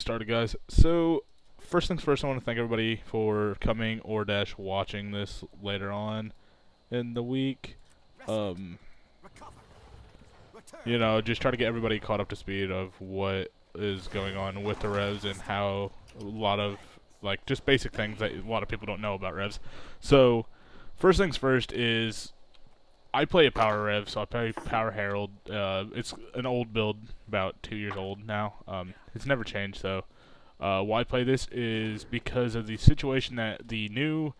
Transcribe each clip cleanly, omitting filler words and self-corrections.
Started, guys. So, first things first, I want to thank everybody for coming or dash watching this later on in the week. Just try to get everybody caught up to speed of what is going on with the revs and how a lot of, like, just basic things that a lot of people don't know about revs. So, first things first is I play a power rev, so I play Power Herald. It's an old build, about 2 years old now. It's never changed, so why I play this is because of the situation that the new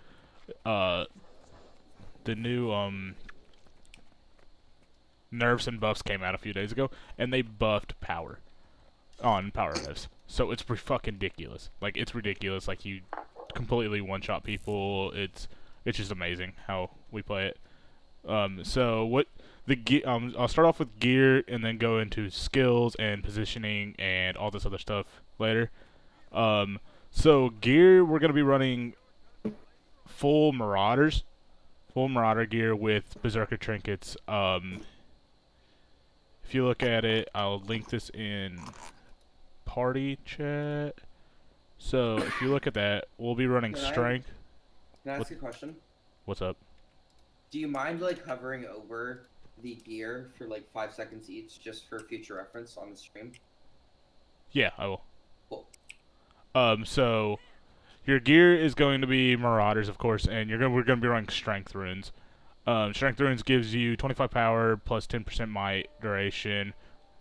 nerfs and buffs came out a few days ago, and they buffed power on power revs. So it's fucking ridiculous. Like, it's ridiculous. Like, you completely one-shot people. It's just amazing how we play it. So what the I'll start off with gear and then go into skills and positioning and all this other stuff later. So gear, we're gonna be running full Marauder gear with Berserker trinkets. If you look at it, I'll link this in party chat. So if you look at that, we'll be running strength. Can I ask you a question? What's up? Do you mind like hovering over the gear for like 5 seconds each, just for future reference on the stream? Yeah, I will. Cool. So your gear is going to be Marauders, of course, and we're gonna be running Strength runes. Strength runes gives you 25 power plus 10% might duration,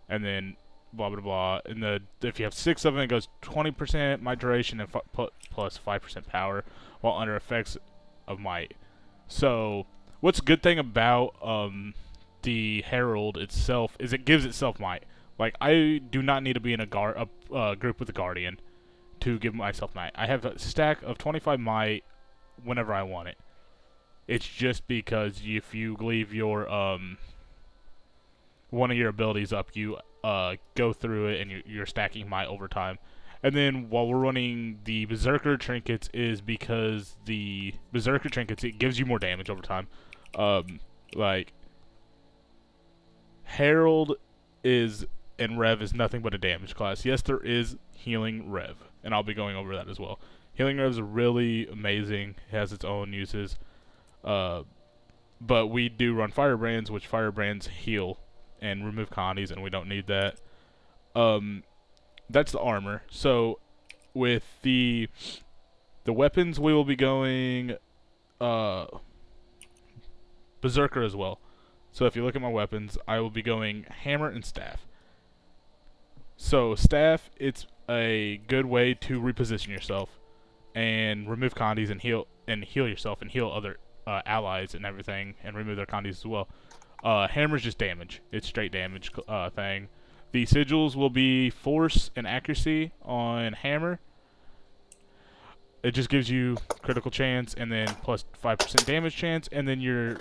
and then blah blah blah. And if you have 6 of them, it goes 20% might duration and plus 5% power, while under effects of might. So what's a good thing about the Herald itself is it gives itself might. Like, I do not need to be in a group with a Guardian to give myself might. I have a stack of 25 might whenever I want it. It's just because if you leave your one of your abilities up, you go through it and you're stacking might over time. And then while we're running the Berserker trinkets is because the Berserker trinkets, it gives you more damage over time. Like, Herald and Rev is nothing but a damage class. Yes, there is Healing Rev, and I'll be going over that as well. Healing Rev is really amazing. It has its own uses. But we do run Firebrands, which Firebrands heal and remove condies, and we don't need that. That's the armor. So with the weapons, we will be going Berserker as well. So if you look at my weapons, I will be going hammer and staff. So staff, it's a good way to reposition yourself and remove condies and heal yourself and heal other allies and everything and remove their condies as well. Hammer's just damage. It's straight damage thing. The sigils will be force and accuracy on hammer. It just gives you critical chance and then plus 5% damage chance, and then your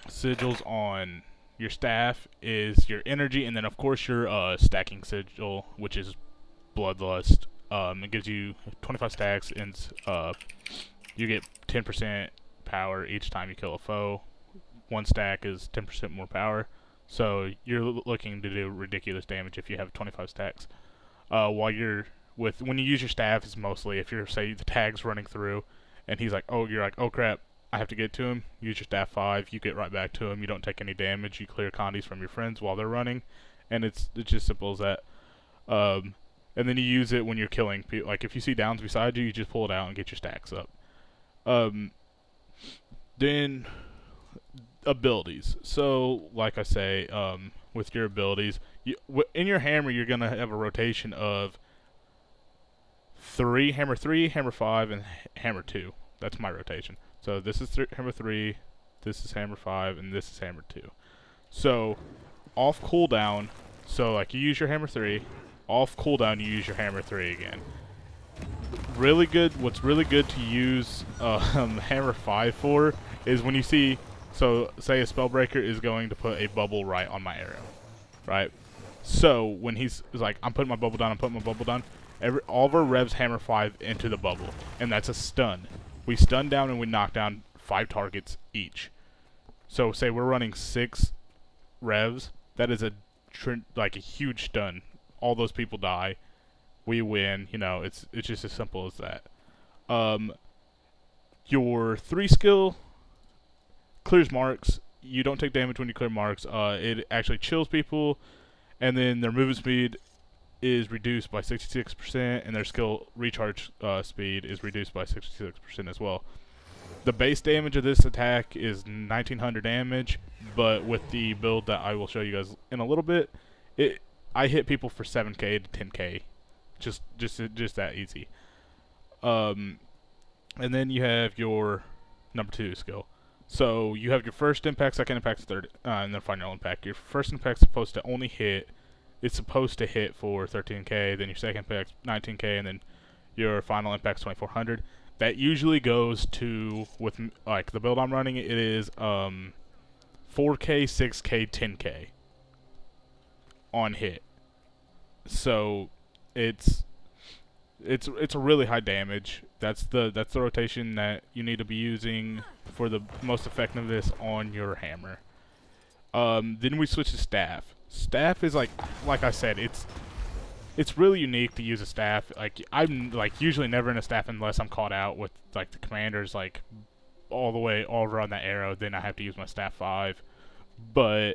sigils on your staff is your energy, and then of course your stacking sigil, which is bloodlust. It gives you 25 stacks, and you get 10% power each time you kill a foe. One stack is 10% more power, so you're looking to do ridiculous damage if you have 25 stacks. When you use your staff, is mostly if you're, say, the tag's running through, and he's like, you're like, oh crap, I have to get to him. Use your staff 5. You get right back to him. You don't take any damage. You clear condies from your friends while they're running, and it's just simple as that. And then you use it when you're killing people. Like, if you see downs beside you, you just pull it out and get your stacks up. Then abilities. So, like I say, with your abilities, in your hammer, you're gonna have a rotation of hammer 3, hammer 5, and hammer 2. That's my rotation. So this is hammer 3, this is hammer 5, and this is hammer 2. So off cooldown, so like you use your hammer 3, off cooldown you use your hammer 3 again. Really good. What's really good to use hammer 5 for is when you see, so say a spellbreaker is going to put a bubble right on my arrow, right? So when he's like, I'm putting my bubble down, all of our revs hammer 5 into the bubble, and that's a stun. We stun down and we knock down 5 targets each. So say we're running 6 revs, that is like a huge stun. All those people die, we win. You know, it's just as simple as that. Um, your 3 skill clears marks. You don't take damage when you clear marks. It actually chills people, and then their movement speed is reduced by 66%, and their skill recharge speed is reduced by 66% as well. The base damage of this attack is 1900 damage, but with the build that I will show you guys in a little bit, I hit people for 7k to 10k, just that easy. And then you have your number 2 skill. So you have your first impact, second impact, third, and then final impact. Your first impact is supposed to only hit. It's supposed to hit for 13k. Then your second impact 19k, and then your final impact 2400. That usually goes to, with like the build I'm running, it is 4k, 6k, 10k on hit. So it's a really high damage. That's the rotation that you need to be using for the most effectiveness on your hammer. Then we switch to staff. Staff is like I said, it's really unique to use a staff. Like I'm like usually never in a staff unless I'm caught out with like the commanders like all the way all around that arrow. Then I have to use my staff 5. But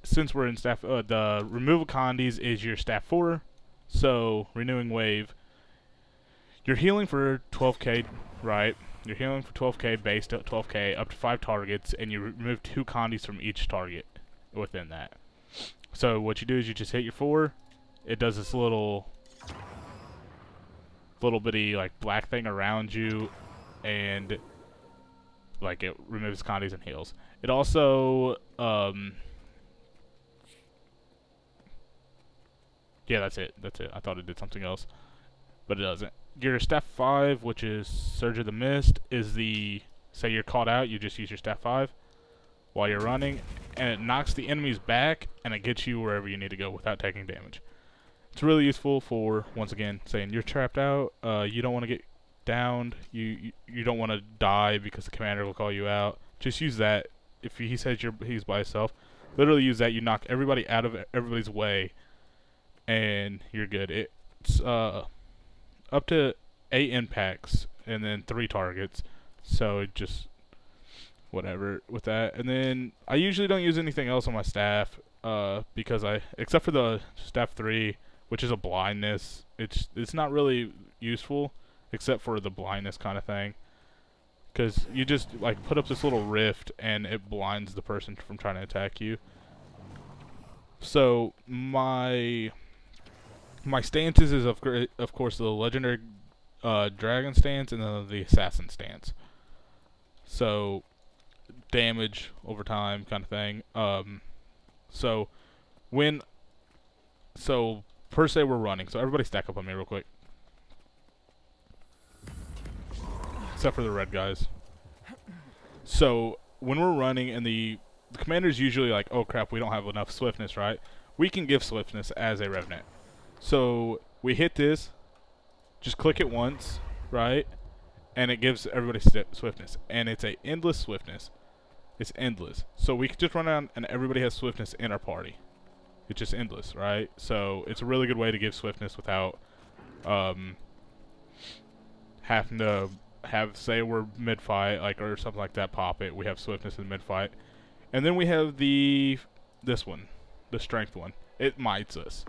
since we're in staff, the removal condies is your staff 4. So renewing wave. You're healing for 12k, right? You're healing for 12k, based at 12k, up to 5 targets, and you remove 2 condies from each target within that. So what you do is you just hit your 4. It does this little bitty like black thing around you, and like it removes condies and heals. It also yeah, that's it. I thought it did something else, but it doesn't. Your staff 5, which is Surge of the Mist, is the, say you're caught out, you just use your staff 5 while you're running, and it knocks the enemies back, and it gets you wherever you need to go without taking damage. It's really useful for, once again, saying you're trapped out, you don't want to get downed, you don't want to die because the commander will call you out. Just use that. If he says he's by himself, literally use that. You knock everybody out of everybody's way, and you're good. It's up to 8 impacts and then 3 targets, so just whatever with that. And then I usually don't use anything else on my staff because except for the staff 3, which is a blindness, it's not really useful except for the blindness kind of thing, because you just like put up this little rift and it blinds the person from trying to attack you. So my stances is of course the legendary dragon stance and then the assassin stance. So damage over time kind of thing. So per se we're running. So everybody stack up on me real quick, except for the red guys. So when we're running and the commander's usually like, oh crap, we don't have enough swiftness, right? We can give swiftness as a revenant. So we hit this, just click it once, right? And it gives everybody swiftness. And it's a endless swiftness. It's endless. So we can just run around and everybody has swiftness in our party. It's just endless, right? So it's a really good way to give swiftness without having to say we're mid-fight, like, or something like that, pop it. We have swiftness in mid-fight. And then we have this one, the strength one. It mites us.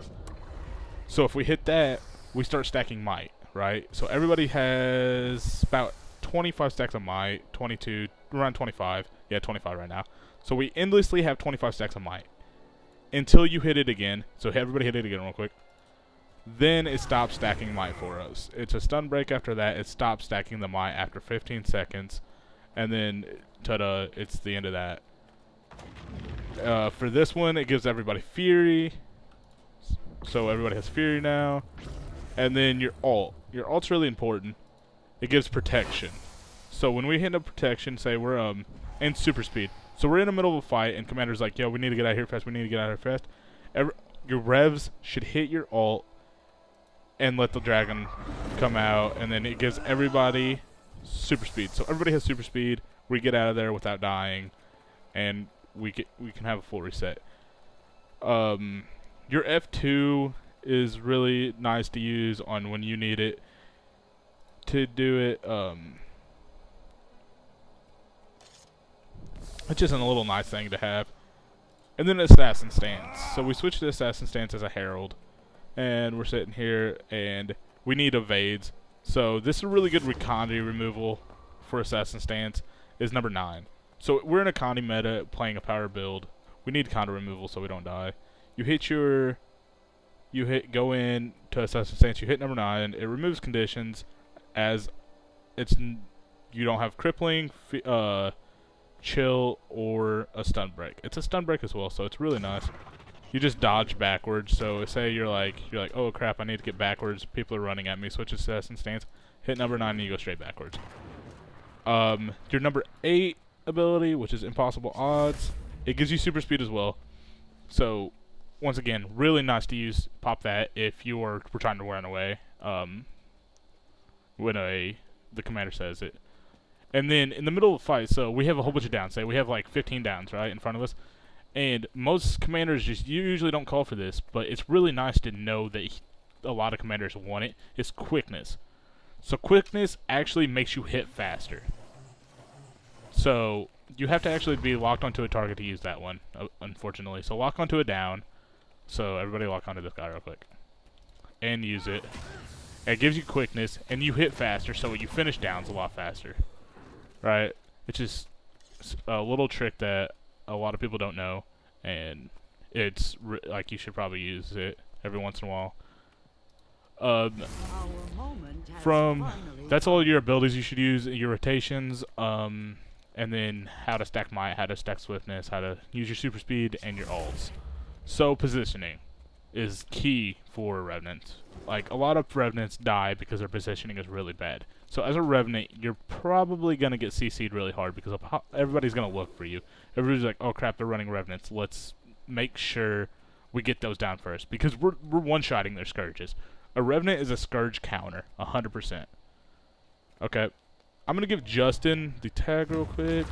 So if we hit that, we start stacking might, right? So everybody has about 25 stacks of might, 22, around 25. Yeah, 25 right now. So we endlessly have 25 stacks of might until you hit it again. So everybody hit it again real quick. Then it stops stacking might for us. It's a stun break after that. It stops stacking the might after 15 seconds. And then, ta-da, it's the end of that. For this one, it gives everybody Fury. So everybody has Fury now. And then your ult. Your ult's really important. It gives protection. So when we hit a protection, say we're and super speed. So we're in the middle of a fight, and commander's like, yo, we need to get out of here fast. We need to get out of here fast. Your revs should hit your ult and let the dragon come out, and then it gives everybody super speed. So everybody has super speed. We get out of there without dying, and we can have a full reset. Your F2 is really nice to use on when you need it to do it. It's just a little nice thing to have. And then Assassin Stance. So we switched to Assassin Stance as a Herald. And we're sitting here, and we need evades. So this is a really good Recondi removal for Assassin Stance, is number 9. So we're in a Condi meta playing a power build. We need Condi removal so we don't die. Go in to Assassin Stance, you hit number 9, it removes conditions as you don't have crippling, chill, or a stun break. It's a stun break as well, so it's really nice. You just dodge backwards. So say you're like, oh crap, I need to get backwards. People are running at me. Switch Assassin Stance, hit number 9, and you go straight backwards. Your number 8 ability, which is Impossible Odds, it gives you super speed as well. So once again, really nice to use. Pop that if you are trying to run away. When the commander says it. And then in the middle of the fight, so we have a whole bunch of downs. Say we have like 15 downs, right, in front of us. And most commanders usually don't call for this, but it's really nice to know that a lot of commanders want it. It's quickness. So quickness actually makes you hit faster. So you have to actually be locked onto a target to use that one, unfortunately. So lock onto a down. So everybody lock onto this guy real quick. And use it. It gives you quickness, and you hit faster, so you finish downs a lot faster. Right? It's just a little trick that a lot of people don't know, and it's like you should probably use it every once in a while. That's all your abilities you should use, your rotations, and then how to stack might, how to stack swiftness, how to use your super speed, and your ults. So positioning is key for Revenants. Like, a lot of Revenants die because their positioning is really bad. So as a Revenant, you're probably going to get CC'd really hard because everybody's going to look for you. Everybody's like, oh crap, they're running Revenants. Let's make sure we get those down first. Because we're one-shotting their Scourges. A Revenant is a Scourge counter, 100%. Okay. I'm going to give Justin the tag real quick.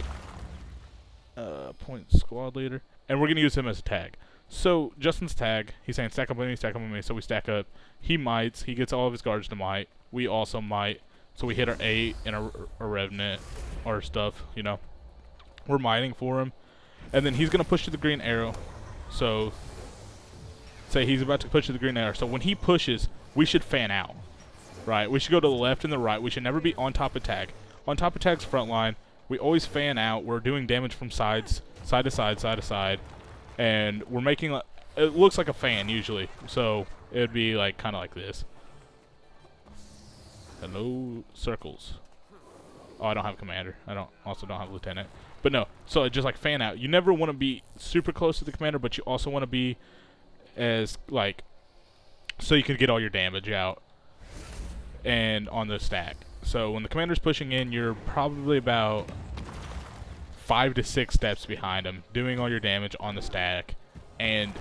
Point squad leader. And we're going to use him as a tag. So, Justin's tag, he's saying stack up with me, so we stack up. He mites, he gets all of his guards to might. We also might, so we hit our 8 and a Revenant, or stuff, you know. We're miting for him. And then he's going to push to the green arrow. So, say he's about to push to the green arrow. So when he pushes, we should fan out. Right? We should go to the left and the right. We should never be on top of tag. On top of tag's front line, we always fan out. We're doing damage from sides, side to side, side to side. And we're making, it looks like a fan usually. So it would be like kind of like this. Hello, circles. Oh, I don't have commander. Also don't have lieutenant. But no, so it just like fan out. You never want to be super close to the commander, but you also want to be as like, so you can get all your damage out and on the stack. So when the commander's pushing in, you're probably about 5 to 6 steps behind him, doing all your damage on the stack and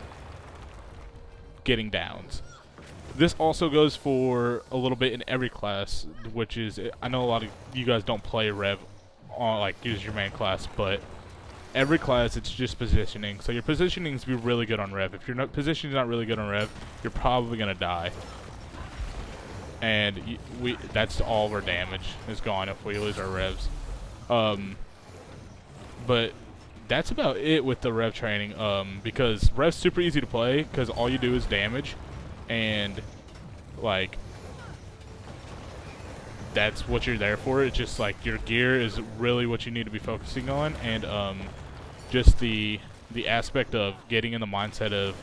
getting downs. This also goes for a little bit in every class, which is, I know a lot of you guys don't play Rev on, like, use your main class, but every class it's just positioning. So your positioning needs to be really good on Rev. If your positioning is not really good on Rev, you're probably going to die. And that's all of our damage is gone if we lose our Revs. But that's about it with the Rev training, because Rev's super easy to play because all you do is damage, and like that's what you're there for. It's just like your gear is really what you need to be focusing on, and just the aspect of getting in the mindset of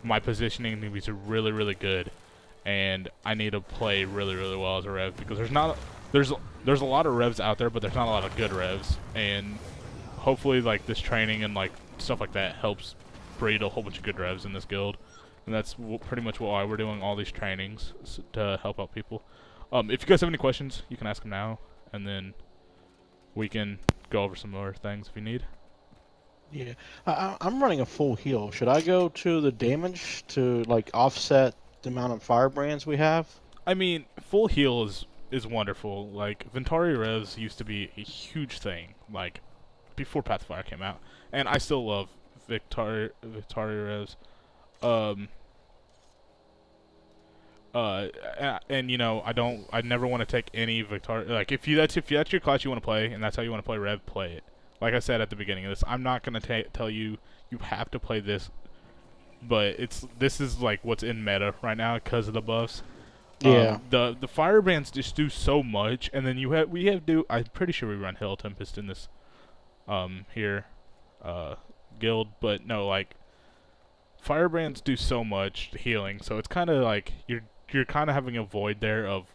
my positioning needs to be really, really good, and I need to play really, really well as a Rev, because there's a lot of Revs out there, but there's not a lot of good Revs, and hopefully like this training and like stuff like that helps breed a whole bunch of good Revs in this guild. And that's pretty much why we're doing all these trainings, to help out people. If you guys have any questions, you can ask them now, and then we can go over some more things if you need. Yeah, I'm running a full heal. Should I go to the damage to like offset the amount of firebrands we have? I mean, full heal is wonderful. Like, Ventari Revs used to be a huge thing, like before Pathfire came out, and I still love Ventari Revs. And you know, I never want to take any Victoria. Like if that's your class you want to play, and that's how you want to play Rev, play it. Like I said at the beginning of this, I'm not gonna tell you you have to play this, but this is like what's in meta right now because of the buffs. Yeah. The firebrands just do so much, and then I'm pretty sure we run Hill Tempest in this here guild, but no, like firebrands do so much healing, so it's kind of like you're kind of having a void there of,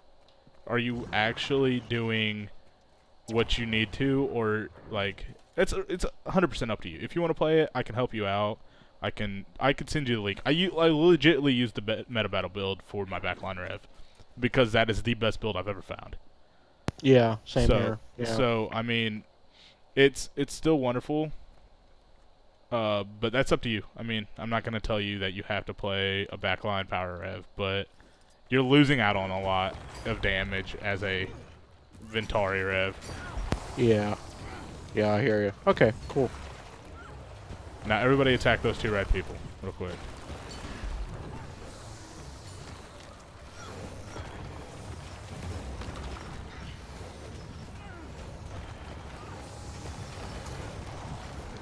are you actually doing what you need to, or like it's 100% up to you. If you want to play it, I can help you out. I can send you the link. I legitimately use the meta battle build for my backline rev because that is the best build I've ever found. Yeah, same here. Yeah. So I mean, it's still wonderful. But that's up to you. I mean, I'm not gonna tell you that you have to play a backline power rev, but you're losing out on a lot of damage as a Ventari rev. Yeah. Yeah, I hear you. Okay, cool. Now everybody attack those 2 red people real quick.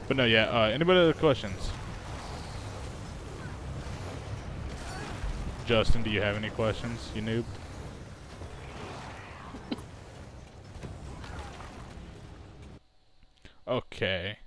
But no, yeah, anybody other questions? Justin, do you have any questions, you noob? Okay.